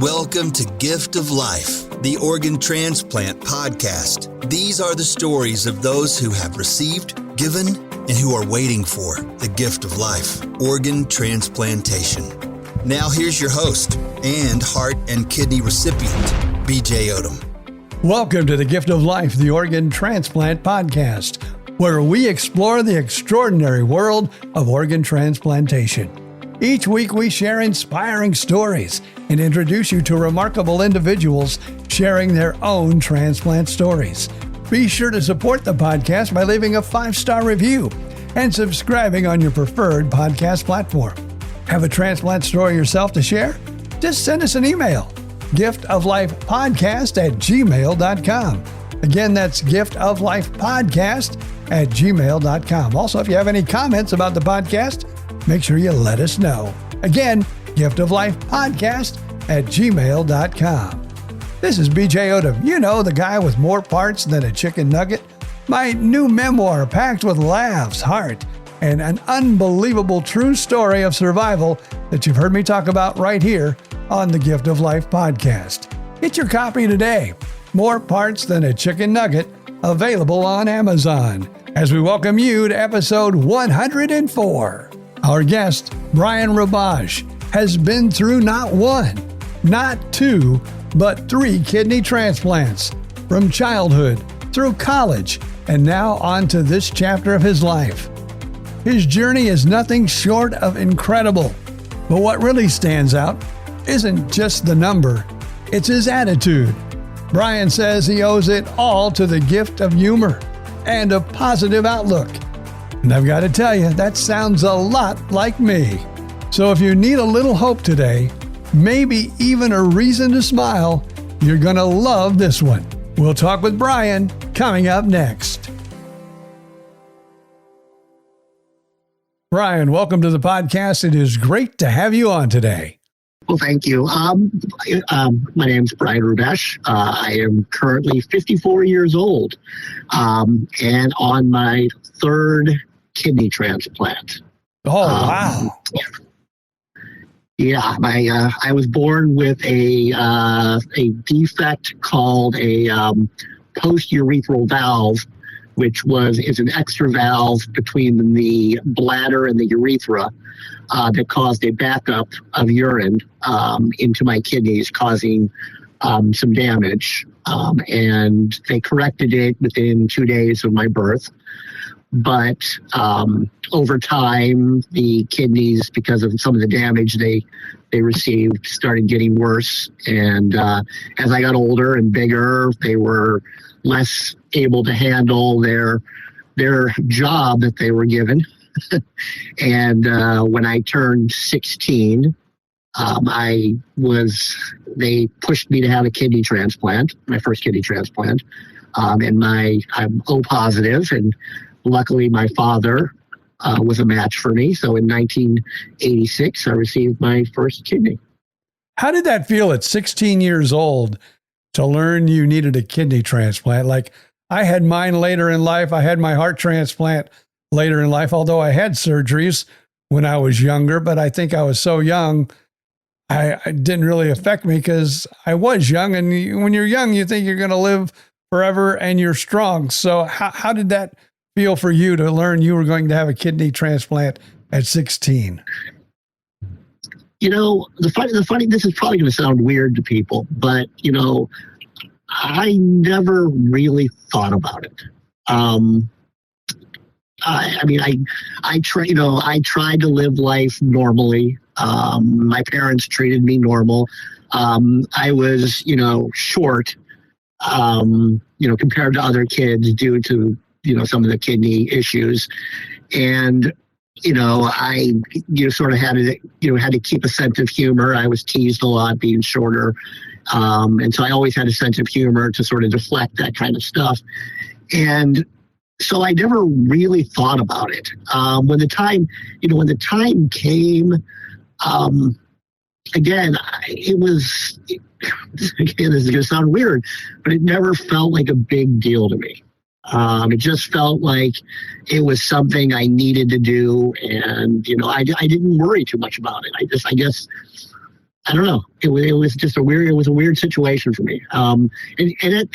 Welcome to Gift of Life, the Organ Transplant podcast. These are the stories of those who have received, given, and who are waiting for the gift of life, organ transplantation. Now here's your host and heart and kidney recipient, BJ Odom. Welcome to the Gift of Life, the Organ Transplant podcast, where we explore the extraordinary world of organ transplantation. Each week we share inspiring stories and introduce you to remarkable individuals sharing their own transplant stories. Be sure to support the podcast by leaving a 5-star review and subscribing on your preferred podcast platform. Have a transplant story yourself to share? Just send us an email, giftoflifepodcast@gmail.com. Again, that's giftoflifepodcast@gmail.com. Also, if you have any comments about the podcast, make sure you let us know. Again, giftoflifepodcast@gmail.com. This is BJ Odom, you know, the guy with more parts than a chicken nugget. My new memoir packed with laughs, heart, and an unbelievable true story of survival that you've heard me talk about right here on the Gift of Life podcast. Get your copy today. More Parts Than a Chicken Nugget, available on Amazon. As we welcome you to episode 104. Our guest, Brian Rubash, has been through not one, not two, but 3 kidney transplants, from childhood through college, and now on to this chapter of his life. His journey is nothing short of incredible, but what really stands out isn't just the number, it's his attitude. Brian says he owes it all to the gift of humor and a positive outlook. And I've got to tell you, that sounds a lot like me. So if you need a little hope today, maybe even a reason to smile, you're going to love this one. We'll talk with Brian coming up next. Brian, welcome to the podcast. It is great to have you on today. Well, thank you. My name's Brian Rubash. I am currently 54 years old and on my 3rd kidney transplant. Oh, wow. Yeah, I was born with a defect called a post-urethral valve, which is an extra valve between the bladder and the urethra that caused a backup of urine into my kidneys, causing some damage. And they corrected it within 2 days of my birth. But over time, the kidneys, because of some of the damage they received, started getting worse. And as I got older and bigger, they were less able to handle their job that they were given. And when I turned 16, they pushed me to have a kidney transplant, my first kidney transplant. And I'm O positive, and luckily my father was a match for me. So in 1986, I received my first kidney. How did that feel at 16 years old to learn you needed a kidney transplant? Like, I had mine later in life. I had my heart transplant later in life, although I had surgeries when I was younger, but I think I was so young, it didn't really affect me because I was young. And when you're young, you think you're going to live forever and you're strong. So how did that feel for you to learn you were going to have a kidney transplant at 16? You know, the funny, this is probably going to sound weird to people, but, you know, I never really thought about it. I tried to live life normally. My parents treated me normal. I was, short, compared to other kids due to, some of the kidney issues. And, I sort of had to keep a sense of humor. I was teased a lot being shorter. And so I always had a sense of humor to sort of deflect that kind of stuff. And so I never really thought about it. When the time came, again, this is going to sound weird, but it never felt like a big deal to me. It just felt like it was something I needed to do. And, I didn't worry too much about it. I don't know. It was just a weird situation for me. And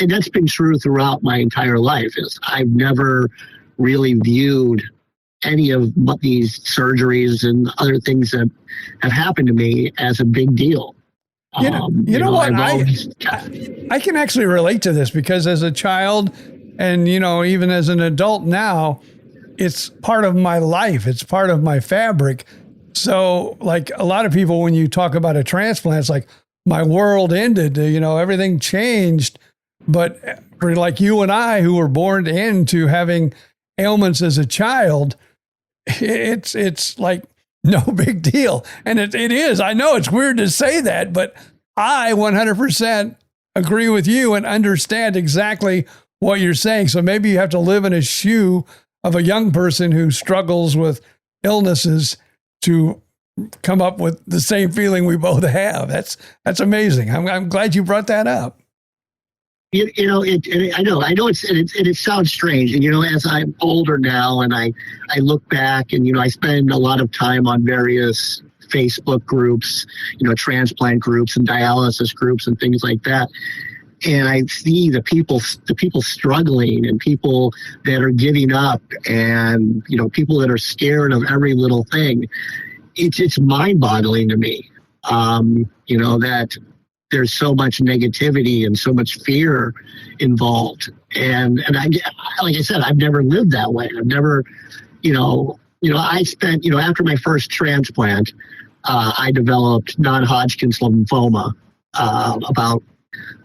that's been true throughout my entire life. Is I've never really viewed any of these surgeries and other things that have happened to me as a big deal. You know what? I can actually relate to this because as a child and, even as an adult now, it's part of my life. It's part of my fabric. So like a lot of people, when you talk about a transplant, it's like my world ended, everything changed. But for like you and I, who were born into having ailments as a child, it's like no big deal. And it is. I know it's weird to say that, but I 100% agree with you and understand exactly what you're saying. So maybe you have to live in a shoe of a young person who struggles with illnesses to come up with the same feeling we both have. That's amazing. I'm glad you brought that up. I know it sounds strange. And, as I'm older now and I look back and, I spend a lot of time on various Facebook groups, transplant groups and dialysis groups and things like that. And I see the people struggling and people that are giving up and, people that are scared of every little thing. It's mind-boggling to me, that there's so much negativity and so much fear involved. And I, like I said, I've never lived that way. I've never, I spent, after my first transplant, I developed non-Hodgkin's lymphoma about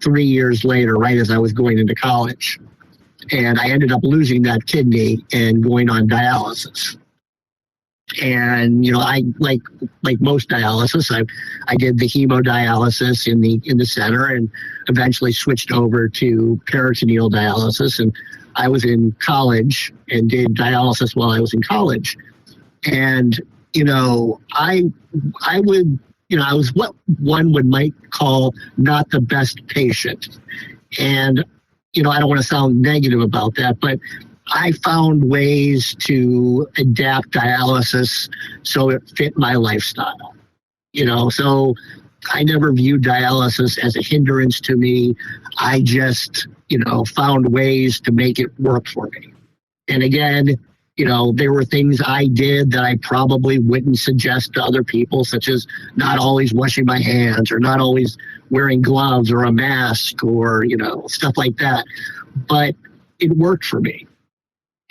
3 years later, right as I was going into college. And I ended up losing that kidney and going on dialysis. And, I, like most dialysis, I did the hemodialysis in the center and eventually switched over to peritoneal dialysis. And I was in college and did dialysis while I was in college. And, I was what one might call not the best patient. And, I don't want to sound negative about that, but I found ways to adapt dialysis so it fit my lifestyle. So I never viewed dialysis as a hindrance to me. I just, found ways to make it work for me. And again, there were things I did that I probably wouldn't suggest to other people, such as not always washing my hands or not always wearing gloves or a mask or, stuff like that. But it worked for me.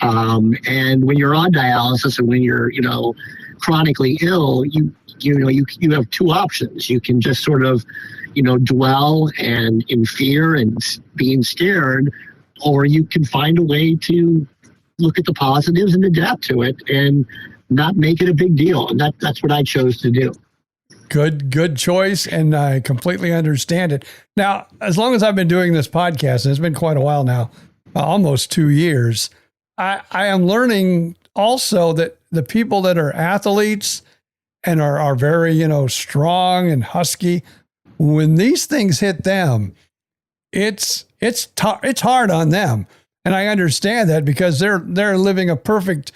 And when you're on dialysis and when you're, chronically ill, you have two options. You can just sort of, dwell and in fear and being scared, or you can find a way to look at the positives and adapt to it and not make it a big deal. And that's what I chose to do. Good choice. And I completely understand it. Now, as long as I've been doing this podcast, and it's been quite a while now, almost 2 years, I am learning also that the people that are athletes and are very, strong and husky, when these things hit them, it's hard on them. And I understand that because they're living a perfect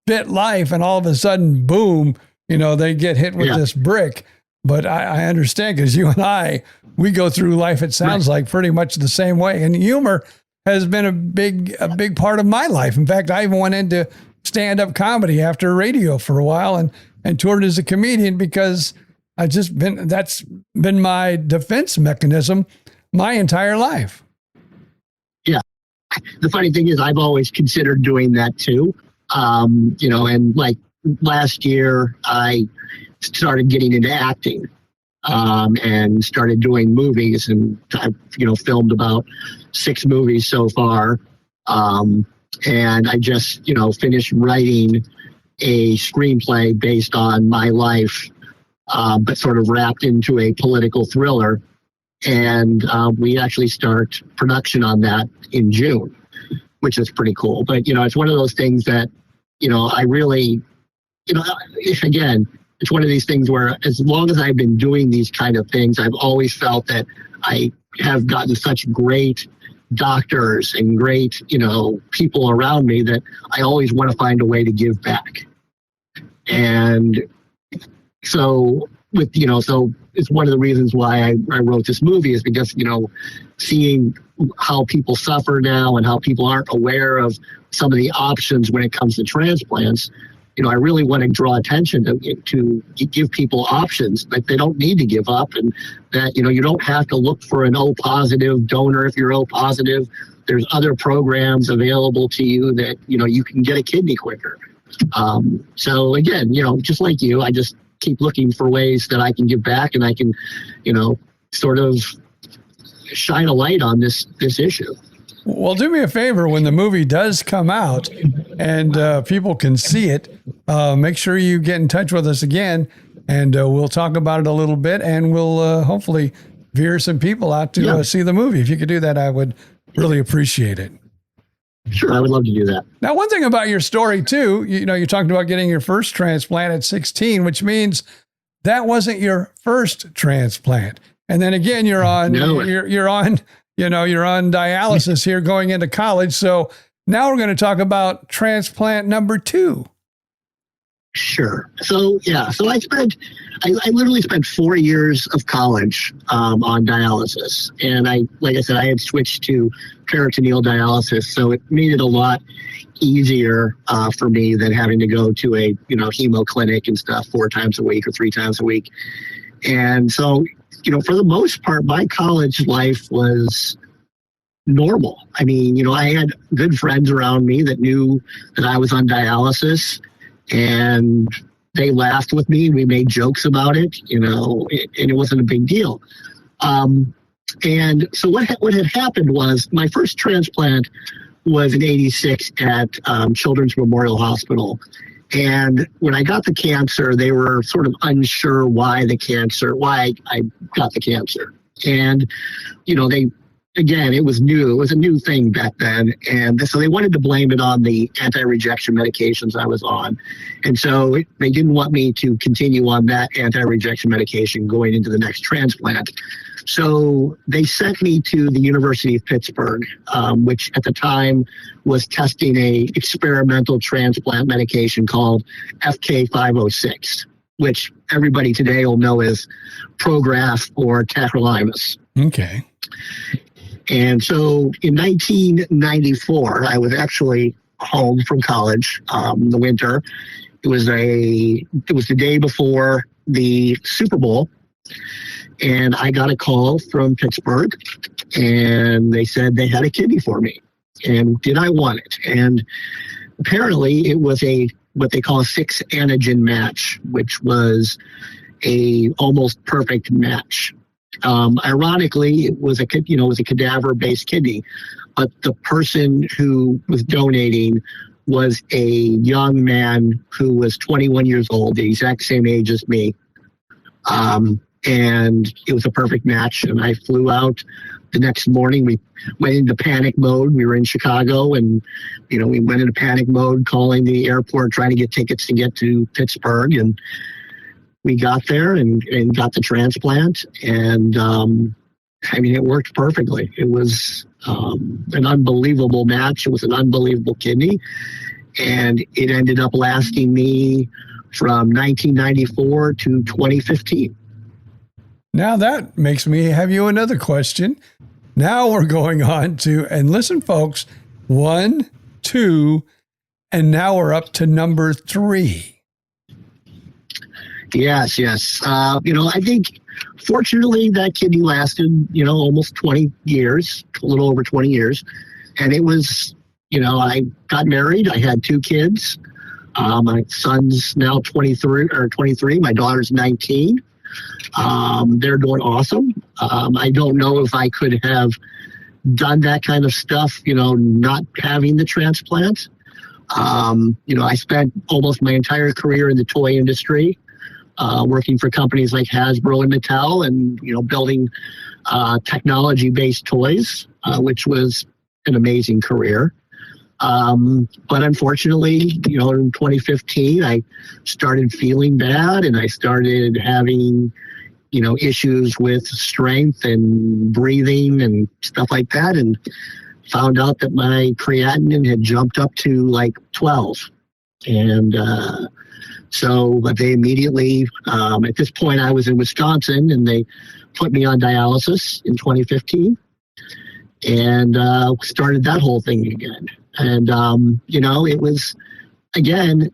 fit life and all of a sudden, boom, they get hit with this brick. But I understand because you and we go through life, it sounds like pretty much the same way. And humor has been a big part of my life. In fact, I even went into stand-up comedy after radio for a while and toured as a comedian because that's been my defense mechanism my entire life. Yeah. The funny thing is I've always considered doing that too. And like last year I started getting into acting. And started doing movies, and I've filmed about 6 movies so far. And I just finished writing a screenplay based on my life, but sort of wrapped into a political thriller. And we actually start production on that in June, which is pretty cool. But it's one of those things that I really, again. It's one of these things where as long as I've been doing these kind of things, I've always felt that I have gotten such great doctors and great, people around me that I always want to find a way to give back. And so, so it's one of the reasons why I wrote this movie, is because, seeing how people suffer now and how people aren't aware of some of the options when it comes to transplants. I really want to draw attention to give people options that they don't need to give up, and that, you don't have to look for an O positive donor if you're O positive. There's other programs available to you that, you can get a kidney quicker. So again, just like you, I just keep looking for ways that I can give back, and I can, sort of shine a light on this issue. Well, do me a favor, when the movie does come out and people can see it, make sure you get in touch with us again, and we'll talk about it a little bit, and we'll hopefully veer some people out to see the movie. If you could do that, I would really appreciate it. Sure, I would love to do that. Now, one thing about your story too, you talked about getting your first transplant at 16, which means that wasn't your first transplant. And then again, you're on dialysis here going into college. So now we're going to talk about transplant number 2. Sure. So I literally spent 4 years of college on dialysis. And like I said, I had switched to peritoneal dialysis. So it made it a lot easier for me than having to go to a, hemo clinic and stuff 4 times a week or 3 times a week. And so, for the most part, my college life was normal. I mean, I had good friends around me that knew that I was on dialysis, and they laughed with me. We made jokes about it, and it wasn't a big deal. And so what had happened was, my first transplant was in '86 at Children's Memorial Hospital. And when I got the cancer, they were sort of unsure why I got the cancer. And, it was new. It was a new thing back then. And so they wanted to blame it on the anti-rejection medications I was on. And so they didn't want me to continue on that anti-rejection medication going into the next transplant. So they sent me to the University of Pittsburgh, which at the time was testing a experimental transplant medication called FK506, which everybody today will know as Prograf or tacrolimus. Okay. And so in 1994, I was actually home from college in the winter. It was the day before the Super Bowl. And I got a call from Pittsburgh, and they said they had a kidney for me. And did I want it? And apparently it was what they call a 6 antigen match, which was a almost perfect match. Ironically, it was a cadaver-based kidney, but the person who was donating was a young man who was 21 years old, the exact same age as me. And it was a perfect match. And I flew out the next morning. We went into panic mode. We were in Chicago, and, we went into panic mode, calling the airport, trying to get tickets to get to Pittsburgh. And we got there and got the transplant. And, it worked perfectly. It was an unbelievable match. It was an unbelievable kidney. And it ended up lasting me from 1994 to 2015. Now that makes me have you another question. Now we're going on to, and listen, folks, 1, 2, and now we're up to number 3. Yes. I think fortunately that kidney lasted, almost 20 years, a little over 20 years. And it was, I got married. I had 2 kids. My son's now 23. My daughter's 19. They're doing awesome. I don't know if I could have done that kind of stuff, not having the transplant. I spent almost my entire career in the toy industry, working for companies like Hasbro and Mattel, and, building technology-based toys, which was an amazing career. But unfortunately, in 2015, I started feeling bad, and I started having, issues with strength and breathing and stuff like that, and found out that my creatinine had jumped up to like 12. And But they immediately, at this point I was in Wisconsin, and they put me on dialysis in 2015 and started that whole thing again. And, it was, again,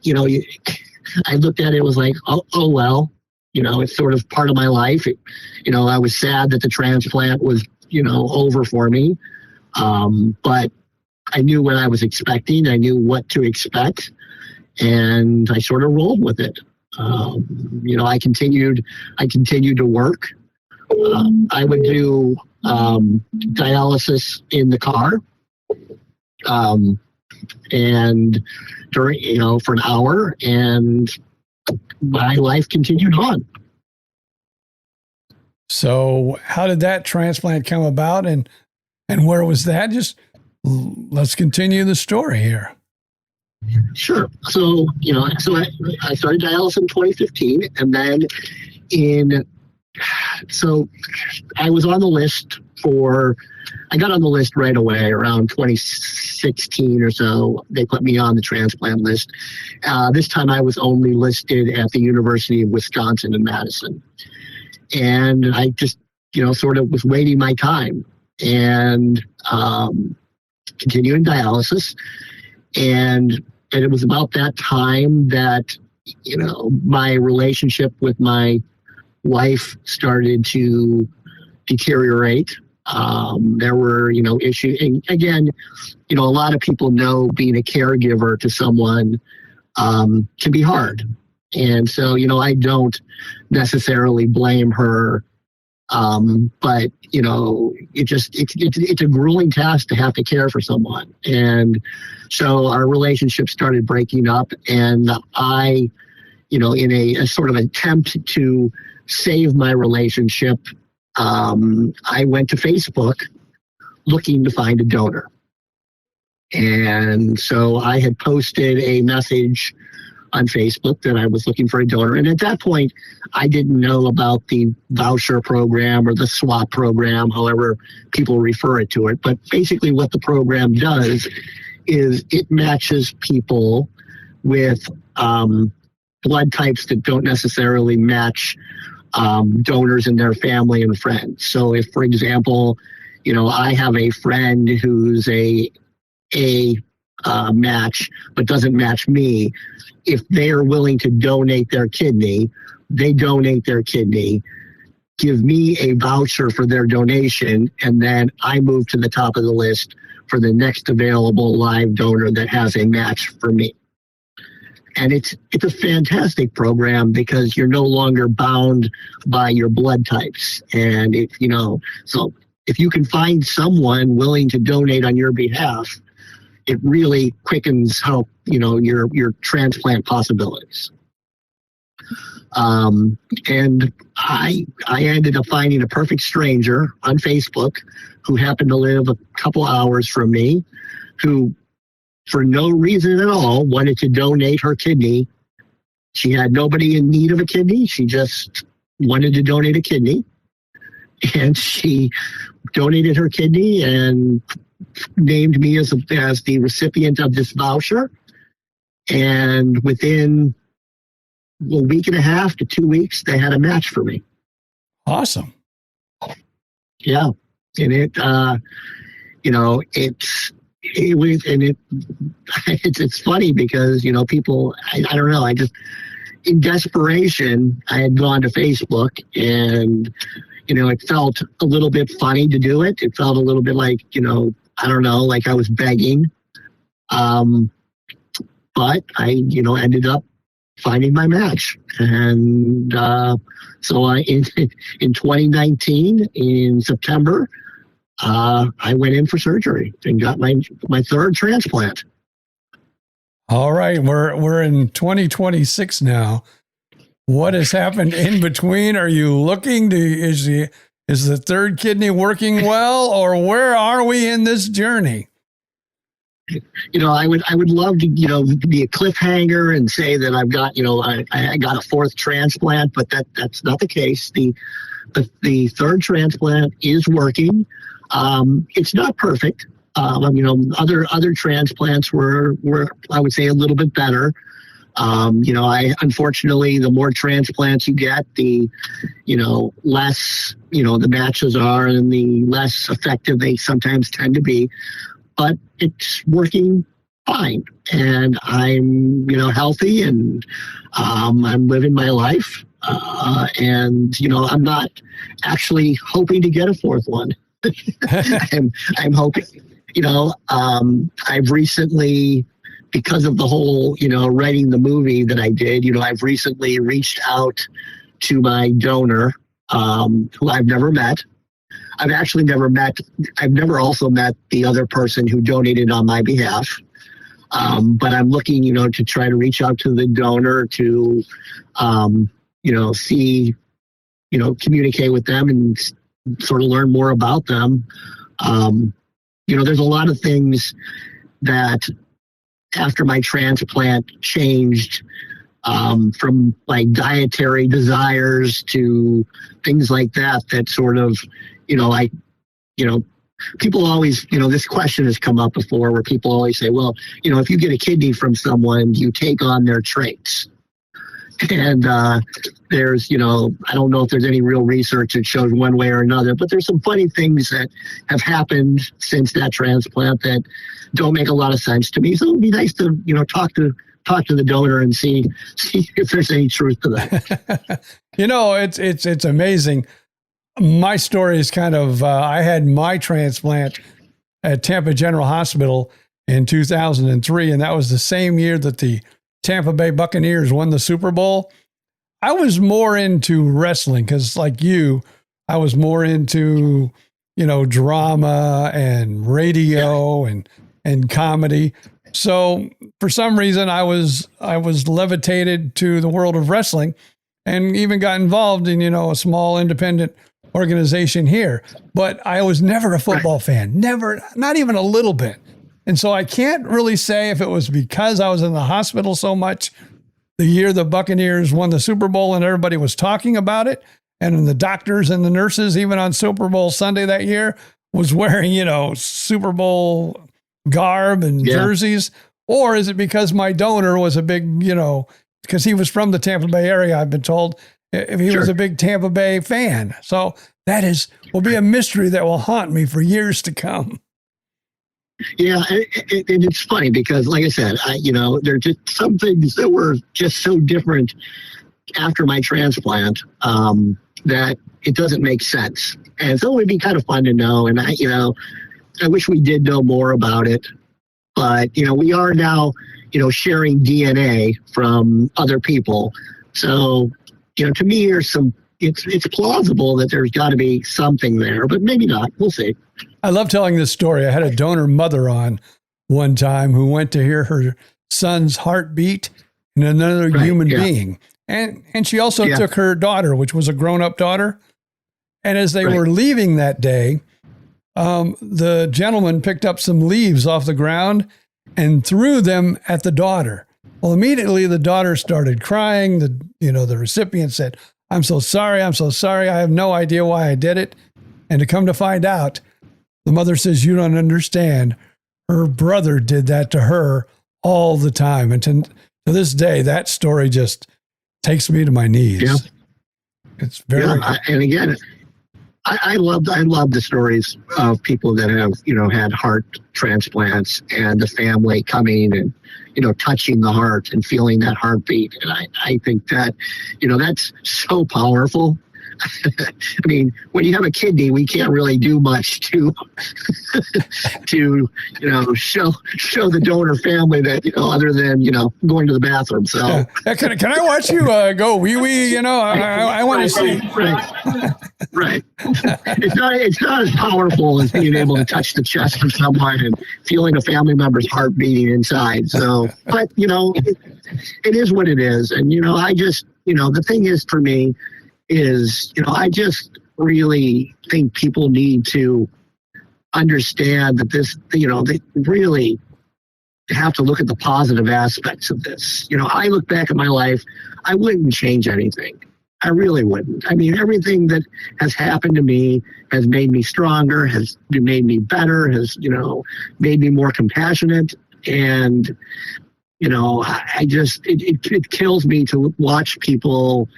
I looked at it, it was like, oh well, it's sort of part of my life. I was sad that the transplant was, over for me. But I knew what I was expecting. I knew what to expect, and I sort of rolled with it. I continued to work. I would do dialysis in the car, and during, for an hour, and my life continued on. So how did that transplant come about, and where was that? Just let's continue the story here. Sure. So, I started dialysis in 2015, and then I was on the list I got on the list right away around 2016 or so. They put me on the transplant list. This time I was only listed at the University of Wisconsin in Madison. And I just, sort of was waiting my time and continuing dialysis. And it was about that time that, my relationship with my wife started to deteriorate. There were, issues. And again, a lot of people know being a caregiver to someone can be hard. And so, I don't necessarily blame her. But, it's a grueling task to have to care for someone. And so our relationship started breaking up, and I, in a sort of attempt to save my relationship, I went to Facebook looking to find a donor. And so I had posted a message on Facebook that I was looking for a donor. And at that point, I didn't know about the voucher program or the swap program, however people refer it to it. But basically what the program does is it matches people with blood types that don't necessarily match donors in their family and friends. So if, for example, I have a friend who's a match but doesn't match me, if they are willing to donate their kidney, they donate their kidney, give me a voucher for their donation, and then I move to the top of the list for the next available live donor that has a match for me. And it's a fantastic program because you're no longer bound by your blood types. And so if you can find someone willing to donate on your behalf, it really quickens your transplant possibilities. And I ended up finding a perfect stranger on Facebook who happened to live a couple hours from me, who for no reason at all wanted to donate her kidney. She had nobody in need of a kidney. She just wanted to donate a kidney. And she donated her kidney and named me as the recipient of this voucher. And within a week and a half to 2 weeks, they had a match for me. Awesome. Yeah. And it's funny because, people, I don't know, I just, in desperation, I had gone to Facebook, and, it felt a little bit funny to do it. It felt a little bit like, I don't know, like I was begging. But I, ended up finding my match. And so in 2019, in September, I went in for surgery and got my third transplant. All right. We're in 2026 now. What has happened in between? Are you looking to, is the third kidney working well, or where are we in this journey? I would love to, be a cliffhanger and say that I've got, I got a fourth transplant, but that's not the case. The third transplant is working. It's not perfect. Other transplants were, I would say, a little bit better. Unfortunately, the more transplants you get, the, less, the matches are and the less effective they sometimes tend to be. But it's working fine. And I'm, healthy, and I'm living my life. I'm not actually hoping to get a fourth one. I'm hoping, I've recently, because of the whole, writing the movie that I did, I've recently reached out to my donor, who I've never met. I've never also met the other person who donated on my behalf. But I'm looking, to try to reach out to the donor to, see, communicate with them and sort of learn more about them. There's a lot of things that after my transplant changed, from like dietary desires to things like that sort of, people always, this question has come up before where people always say, well, if you get a kidney from someone, you take on their traits. And there's, I don't know if there's any real research that shows one way or another, but there's some funny things that have happened since that transplant that don't make a lot of sense to me. So it would be nice to, talk to the donor and see if there's any truth to that. It's amazing. My story is kind of, I had my transplant at Tampa General Hospital in 2003, and that was the same year that the Tampa Bay Buccaneers won the Super Bowl. I was more into wrestling because, like you, I was more into, drama and radio and comedy. So for some reason, I was levitated to the world of wrestling, and even got involved in, a small independent organization here. But I was never a football fan, never, not even a little bit. And so I can't really say if it was because I was in the hospital so much the year the Buccaneers won the Super Bowl and everybody was talking about it. And the doctors and the nurses, even on Super Bowl Sunday that year, was wearing, Super Bowl garb and jerseys. Or is it because my donor was a big, because he was from the Tampa Bay area, I've been told, if he was a big Tampa Bay fan. So that will be a mystery that will haunt me for years to come. Yeah, and it's funny because, like I said, there are just some things that were just so different after my transplant that it doesn't make sense. And so it would be kind of fun to know. And I wish we did know more about it. But we are now, sharing DNA from other people. So to me, it's plausible that there's got to be something there, but maybe not. We'll see. I love telling this story. I had a donor mother on one time who went to hear her son's heartbeat in another human being. And she also took her daughter, which was a grown-up daughter. And as they were leaving that day, the gentleman picked up some leaves off the ground and threw them at the daughter. Well, immediately the daughter started crying. The recipient said, I'm so sorry. I have no idea why I did it. And to come to find out, the mother says, you don't understand. Her brother did that to her all the time. And to this day, that story just takes me to my knees. Yeah. It's very... and again, I love the stories of people that have, had heart transplants and the family coming and, touching the heart and feeling that heartbeat. And I think that, that's so powerful. I mean, when you have a kidney, we can't really do much to show the donor family that, other than, going to the bathroom. So can I watch you go wee? I want to see. Right. It's not as powerful as being able to touch the chest of someone and feeling a family member's heart beating inside. So, but, it is what it is. And, I just, the thing is for me, is, I just really think people need to understand that this, they really have to look at the positive aspects of this. I look back at my life, I wouldn't change anything. I really wouldn't. I mean, everything that has happened to me has made me stronger, has made me better, has, made me more compassionate. And I just, it kills me to watch people,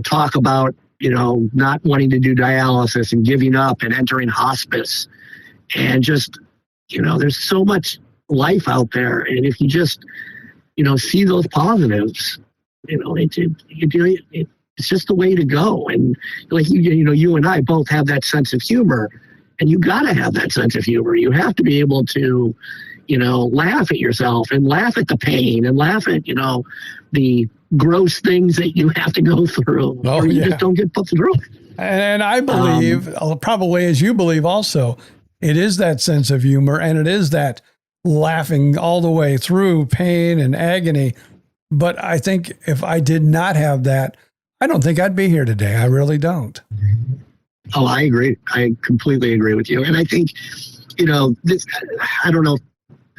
talk about, not wanting to do dialysis and giving up and entering hospice. And just, there's so much life out there. And if you just, see those positives, it's just the way to go. And like, you and I both have that sense of humor, and you got to have that sense of humor. You have to be able to, laugh at yourself and laugh at the pain and laugh at, the gross things that you have to go through, or you just don't get put through. And I believe, probably as you believe also, it is that sense of humor, and it is that laughing all the way through pain and agony. But I think if I did not have that, I don't think I'd be here today. I really don't. Oh, I agree. I completely agree with you. And I think, this, I don't know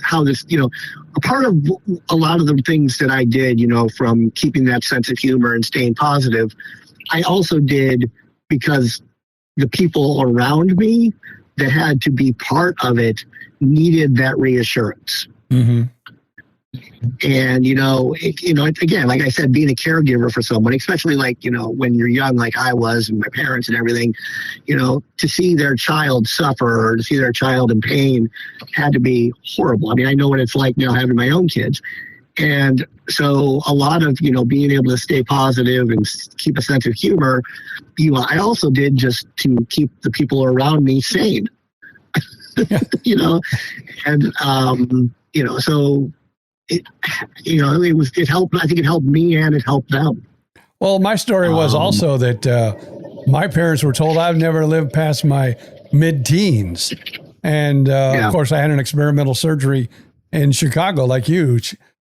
how this, a part of a lot of the things that I did, from keeping that sense of humor and staying positive, I also did because the people around me that had to be part of it needed that reassurance. Mm-hmm. And, again, like I said, being a caregiver for someone, especially like, when you're young, like I was, and my parents and everything, to see their child suffer or to see their child in pain had to be horrible. I mean, I know what it's like now having my own kids. And so a lot of, being able to stay positive and keep a sense of humor, I also did just to keep the people around me sane, and, so it helped. I think it helped me and it helped them. Well, my story was also that my parents were told I've never lived past my mid-teens. And of course, I had an experimental surgery in Chicago, like you,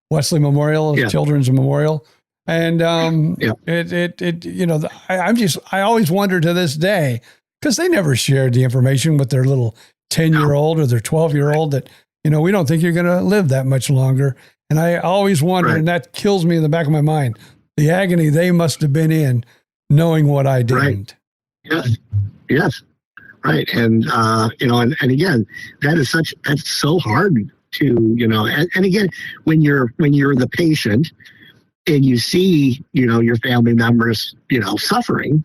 Wesley Memorial, Children's Memorial. And I always wonder to this day, because they never shared the information with their little 10-year-old or their 12-year-old that, we don't think you're going to live that much longer. And I always wonder, and that kills me in the back of my mind, the agony they must have been in knowing what I didn't. Right. Yes. Right. And, and again, that's so hard to, and again, when you're the patient and you see, your family members, suffering,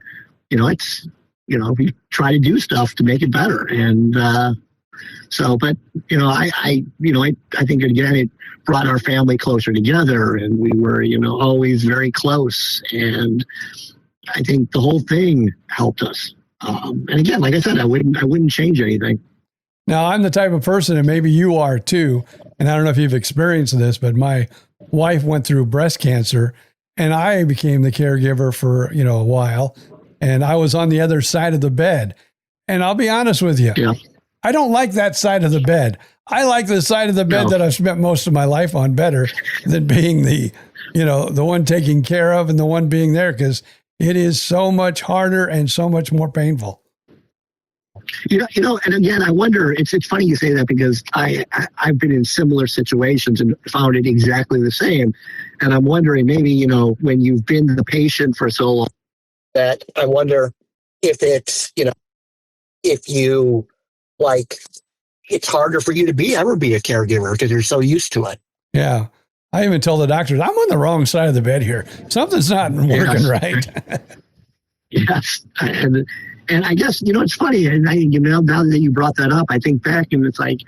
it's, we try to do stuff to make it better. And, but, I think, again, it brought our family closer together, and we were, always very close. And I think the whole thing helped us. And again, like I said, I wouldn't change anything. Now, I'm the type of person, and maybe you are too, and I don't know if you've experienced this, but my wife went through breast cancer, and I became the caregiver for, a while, and I was on the other side of the bed. And I'll be honest with you. Yeah. I don't like that side of the bed. I like the side of the bed that I've spent most of my life on better than being the one taking care of and the one being there, because it is so much harder and so much more painful. And again, I wonder, it's funny you say that, because I've been in similar situations and found it exactly the same. And I'm wondering, maybe, when you've been the patient for so long, that I wonder if it's, if you, like, it's harder for you to ever be a caregiver because you're so used to it. Yeah. I even told the doctors, I'm on the wrong side of the bed here. Something's not working right. Yes. And I guess, it's funny. And now that you brought that up, I think back, and it's like,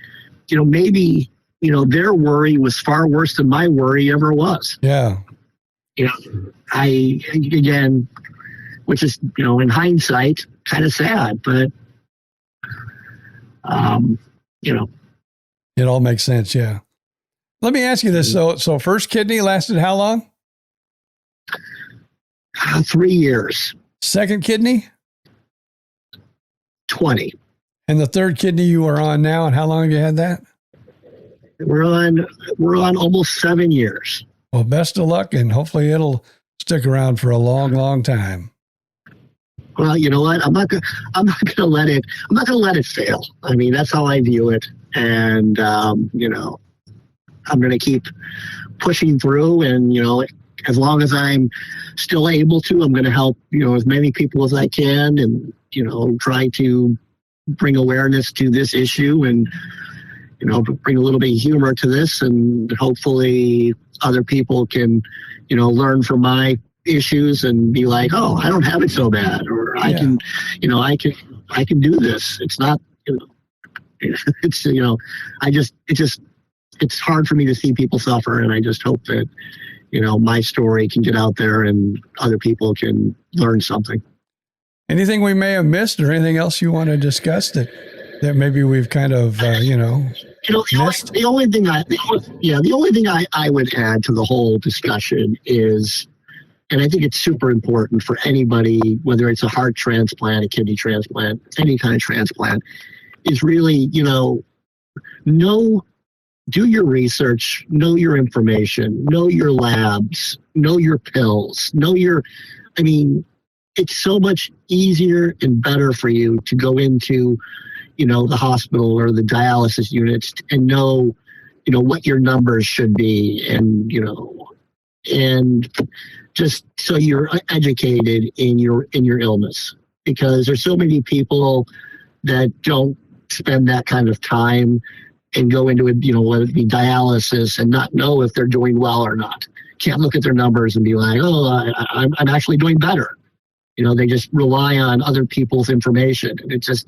maybe, their worry was far worse than my worry ever was. Yeah. Again, which is, in hindsight, kind of sad, but, it all makes sense. Yeah. Let me ask you this. So first kidney lasted how long? 3 years. Second kidney? 20. And the third kidney you are on now, and how long have you had that? We're on almost 7 years. Well, best of luck, and hopefully it'll stick around for a long, long time. Well, you know what? I'm not gonna let it fail. I mean, that's how I view it. And, I'm going to keep pushing through, and, as long as I'm still able to, I'm going to help, as many people as I can, and, try to bring awareness to this issue. And, bring a little bit of humor to this, and hopefully other people can, learn from my issues and be like, oh, I don't have it so bad, or I can do this. It's not, it's, it's hard for me to see people suffer. And I just hope that, my story can get out there and other people can learn something. Anything we may have missed, or anything else you want to discuss that maybe we've kind of, missed? The only thing I would add to the whole discussion is, and I think it's super important for anybody, whether it's a heart transplant, a kidney transplant, any kind of transplant, is really, do your research, know your information, know your labs, know your pills, it's so much easier and better for you to go into, the hospital or the dialysis units and know, what your numbers should be, and just so you're educated in your illness, because there's so many people that don't spend that kind of time and go into it, whether it be dialysis, and not know if they're doing well or not. Can't look at their numbers and be like, oh, I'm actually doing better. They just rely on other people's information. And it's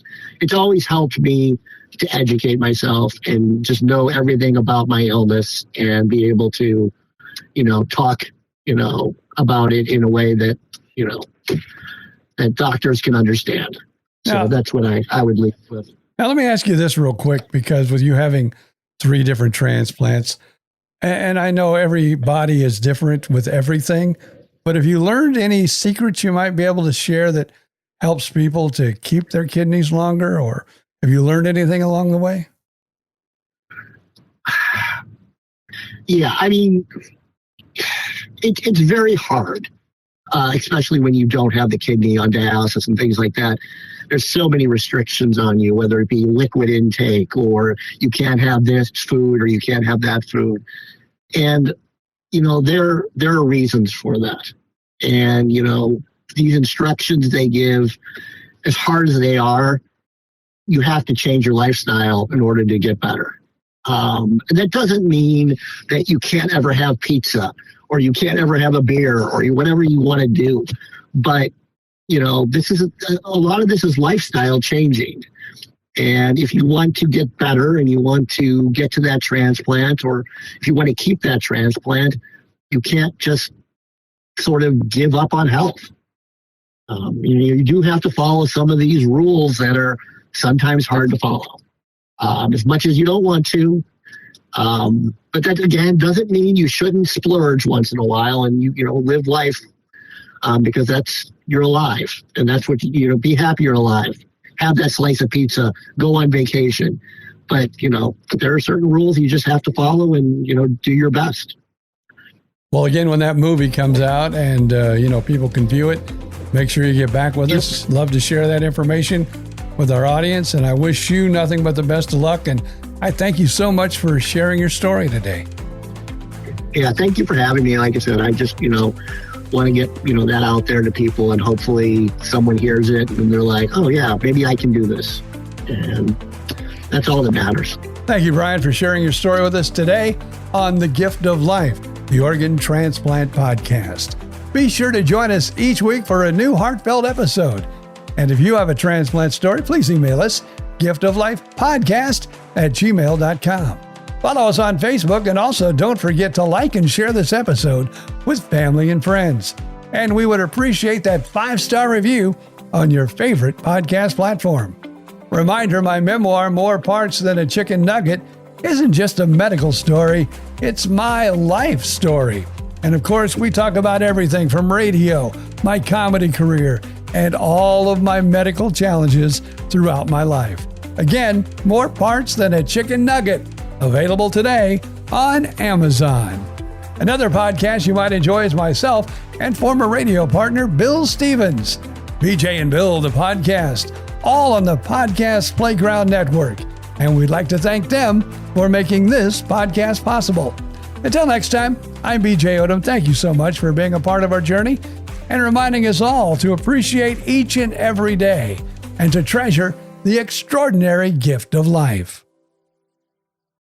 always helped me to educate myself and just know everything about my illness and be able to, talk, about it in a way that, that doctors can understand. So that's what I would leave with. Now, let me ask you this real quick, because with you having 3 different transplants, and I know every body is different with everything, but have you learned any secrets you might be able to share that helps people to keep their kidneys longer, or have you learned anything along the way? Yeah, it's very hard, especially when you don't have the kidney on dialysis and things like that. There's so many restrictions on you, whether it be liquid intake, or you can't have this food, or you can't have that food. And, there are reasons for that. And, these instructions they give, as hard as they are, you have to change your lifestyle in order to get better. And that doesn't mean that you can't ever have pizza, or you can't ever have a beer, or whatever you want to do. But this is a lot of this is lifestyle changing. And if you want to get better and you want to get to that transplant, or if you want to keep that transplant, you can't just sort of give up on health. You do have to follow some of these rules that are sometimes hard to follow, as much as you don't want to. But that, again, doesn't mean you shouldn't splurge once in a while and live life, because you're alive, and that's what be happy you're alive. Have that slice of pizza, go on vacation. But there are certain rules you just have to follow, and do your best. Well, again, when that movie comes out and people can view it, make sure you get back with us. Love to share that information with our audience, and I wish you nothing but the best of luck. And I thank you so much for sharing your story today. Yeah, thank you for having me. Like I said, I just want to get that out there to people, and hopefully someone hears it and they're like, oh yeah, maybe I can do this. And that's all that matters. Thank you, Brian, for sharing your story with us today on The Gift of Life, the Organ Transplant Podcast. Be sure to join us each week for a new heartfelt episode. And if you have a transplant story, please email us, giftoflifepodcast@gmail.com. Follow us on Facebook, and also don't forget to like and share this episode with family and friends. And we would appreciate that 5-star review on your favorite podcast platform. Reminder, my memoir, More Parts Than a Chicken Nugget, isn't just a medical story, it's my life story. And of course, we talk about everything from radio, my comedy career, and all of my medical challenges throughout my life. Again, More Parts Than a Chicken Nugget, available today on Amazon. Another podcast you might enjoy is myself and former radio partner Bill Stevens. BJ and Bill, the podcast, all on the Podcast Playground Network. And we'd like to thank them for making this podcast possible. Until next time, I'm BJ Odom. Thank you so much for being a part of our journey and reminding us all to appreciate each and every day and to treasure the extraordinary gift of life.